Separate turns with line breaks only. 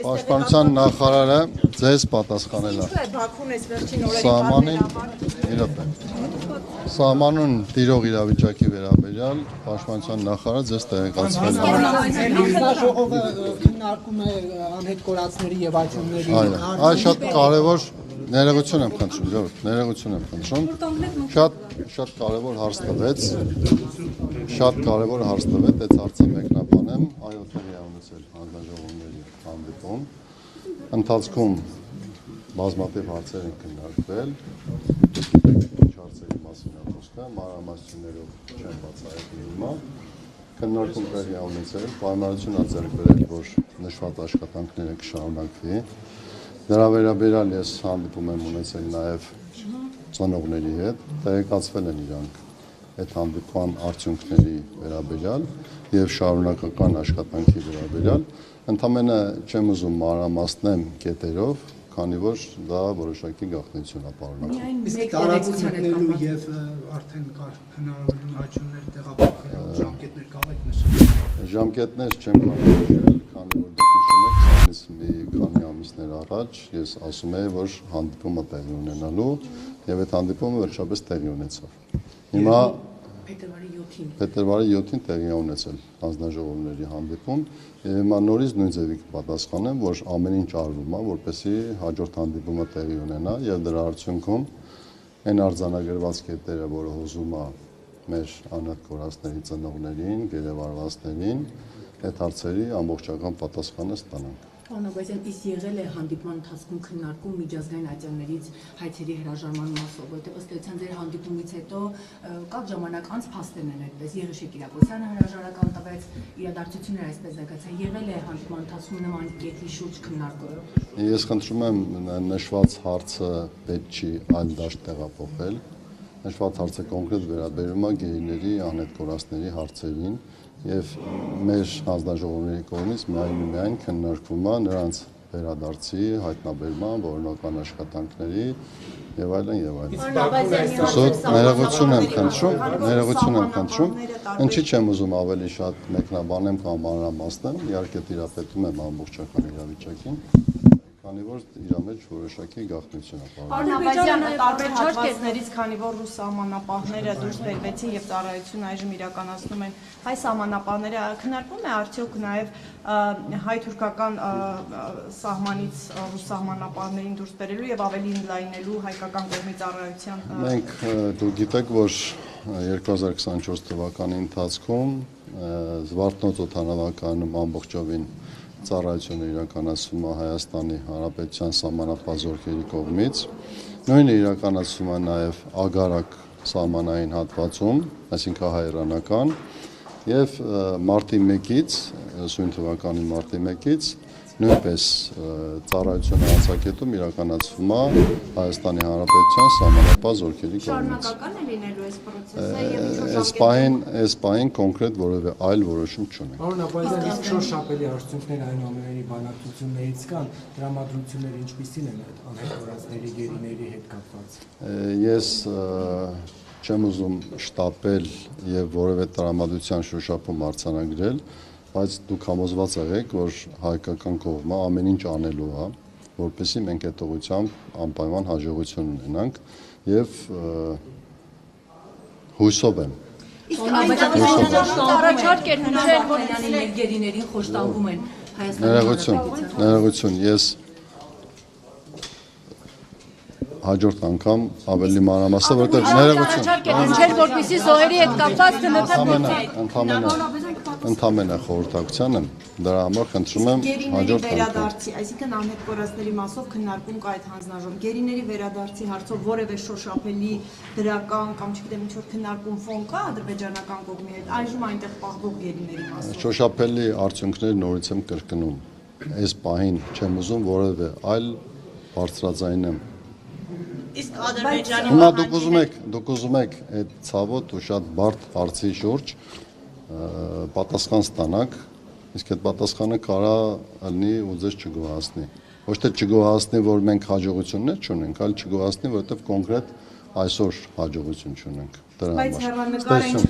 Պաշտպանության նախարարը ձեզ պատասխանել է։ Սահմանուն տիրող իրավիճակի վերաբերյալ Պաշտպանության նախարարը ձեզ տեղեկացվել է։
Ինքնաժողովը քննարկում է անհետ կորածների եւ այցումների։
Այս շատ կարևոր ներողություն եմ խնդրում, ներողություն եմ խնդրում։ Շատ կարևոր հարց տվեց։ Շատ կարևոր հարց տվեց, այդ հարցը մեկնաբանեմ, այո, տեղի է ունեցել հանձնաժողովների հանդիպում։ Ընթացքում բազմաթիվ հարցեր են քննարկվել, հարցերի մասին է խոսքը, մանրամասներով չեմ բացահայտի հիմա։ Քննարկում տեղի է ունեցել, պայմանություն է ձեռք բերել, որ նշված աշխատանքները կշարունակվի։ Դրա վերաբերյալ ես հանդիպում եմ ունեցել նաև ծնողների հետ, տեղեկացվել են իրանք այդ հանդիպման արդյունքների վերաբերյալ եւ շարունակական աշխատանքի վերաբերյալ, ընդամենը չեմ ուզում մանրամասնեմ կետերով, քանի որ դա որոշակի գաղտնիություն է պարունակում։
Իսկ տարածքներու եւ արդեն կար հնարավորություն այցումներ տեղափոխելու ժամկետներ կարող եք նշել։
Ժամկետներ չեմ կարող նշել, քանի որ դուք հիշում եք, սրանից մի քանի ամիսներ առաջ ես ասում եի, որ հանդիպումը տեղի ունենալու եւ այդ հանդիպումը վերջապես տեղի ունեցավ։ Հիմա փետրվարի 7-ին տեղի է ունեցել հանձնաժողովների հանդիպում եւ հիմա նորից նույն ձևի կպատասխանեմ, որ ամեն ինչ արվում է, որպեսզի հաջորդ հանդիպումը տեղի ունենա եւ դրա արդյունքում այն արձանագրված կետերը, որը հուզում է մեր անհատ կորածների ծնողներին, գերեվարվածներին, այդ հարցերի ամբողջական պատասխանը ստանանք։
Պարոն Աբազյան, իսկ եղել է հանդիպման ընթացքում քննարկում միջազգային ատյաններից հայցերի հրաժարման մասով, որտեղ ըստ էության ձեր հանդիպումից հետո կարճ ժամանակ անց փաստերն են այդպես Եղիշեկ Կիրակոսյանը հրաժարական տվեց, իրադարձությունները այսպես զարգացան, եղել է հանդիպման ընթացքում նման կետի շուրջ քննարկում։
Ես խնդրում եմ նշված հարցը պետք չի այլ դաշտ տեղափոխել։ Նշված հարցը կոնկրետ վերաբերում է գերիների անհետ կորածների հարցերին եւ մեր հանձնաժողովների կողմից միայն քննարկվում է նրանց վերադարձի, հայտնաբերման, որոնական աշխատանքների եւ այլն եւ այլն։ Ներողություն եմ խնդրում, ինչի չեմ ուզում ավելի շատ մեկնաբանեմ կամ մանրամասնեմ, իհարկե տիրապետում եմ ամբողջական իրավիճակին, քանի որ իր մեջ որոշակի գաղտնիություն է պարունակում։
Պարոն Աբազյան, տարբեր հատվածներից, քանի որ ռուս սահմանապահները դուրս բերվեցին եւ ծառայություն այժմ իրականացնում են հայ սահմանապահները, քննարկվում է արդյոք նաեւ հայ-թուրքական սահմանից ռուս սահմանապահներին դուրս բերելու եւ ավելի ընդլայնելու հայկական կողմի ծառայության։
Մենք դուք գիտեք, որ 2024 թվականի ընթացքում Զվարթնոց օդանավակայանում ամբողջովին ծառայությունը իրականացվում է Հայաստանի Հանրապետության սահմանապահ զորքերի կողմից, նույնը իրականացվում է նաև Ագարակ սահմանային հատվածում, այսինքն հայ-իրանական, եւ մարտի 1-ից, սույն թվականի մարտի 1-ից նույնպես ծառայությունը անցակետում իրականացվում է Հայաստանի Հանրապետության սահմանապահ զորքերի կողմից։
Շարունակական է լինելու այս process-ը եւ
Այս պահին կոնկրետ որևէ այլ որոշում չունենք։
Պարոն Աբազյան, իսկ շոշափելի արդյունքներ այնուամենայնիվ բանակցություններից կան, դրամատրությունները ինչպիսին են անհետ կորածների գերիների հետ կապված։
Ես չեմ ուզում շտապել եւ որևէ տրամադրության շոշափում արձանագրել, բայց դուք համոզված եղեք, որ հայկական կողմը ամեն ինչ անելու է, որպեսզի մենք այդ ուղղությամբ անպայման հաջողություն ունենանք եւ հույսով եմ։
Իսկ առաջարկ էր հնարել, որ գերիներին խոշտանգում են Հայաստանի
Ներողություն, ես հաջորդ անգամ ավելի մանրամասն, որովհետև ներողություն։
Չէր որպեսի զոհերի հետ կապված
Ընդամենը խորհրդակցության եմ, դրա համար խնդրում եմ հաջորդ անգամ։
վերադարձի, այսինքն անհետ կորածների մասով քննարկում կա այդ հանձնաժողով։ Գերիների վերադարձի հարցով որևէ շոշափելի դրական կամ չգիտեմ ինչ որ քննարկում ֆոն կա ադրբեջանական կողմի հետ, այժմ այնտեղ պահվող գերիների մասով։
Շոշափելի արդյունքներ նորից եմ կրկնում։ Այս պահին չեմ ուզում որևէ այլ բարձրաձայնեմ։
Իսկ Ադրբեջանի
Հիմա դուք ուզում եք այդ ցավոտ ու շատ բարդ հարցի շուրջ պատասխան ստանաք, իսկ այդ պատասխանը կարա լինի ու ձեզ չգոհացնի։ Ոչ թե չգոհացնի, որ մենք հաջողություններ չունենք, այլ չգոհացնի, որովհետև կոնկրետ այսօր հաջողություն չունենք։ Դրա համար։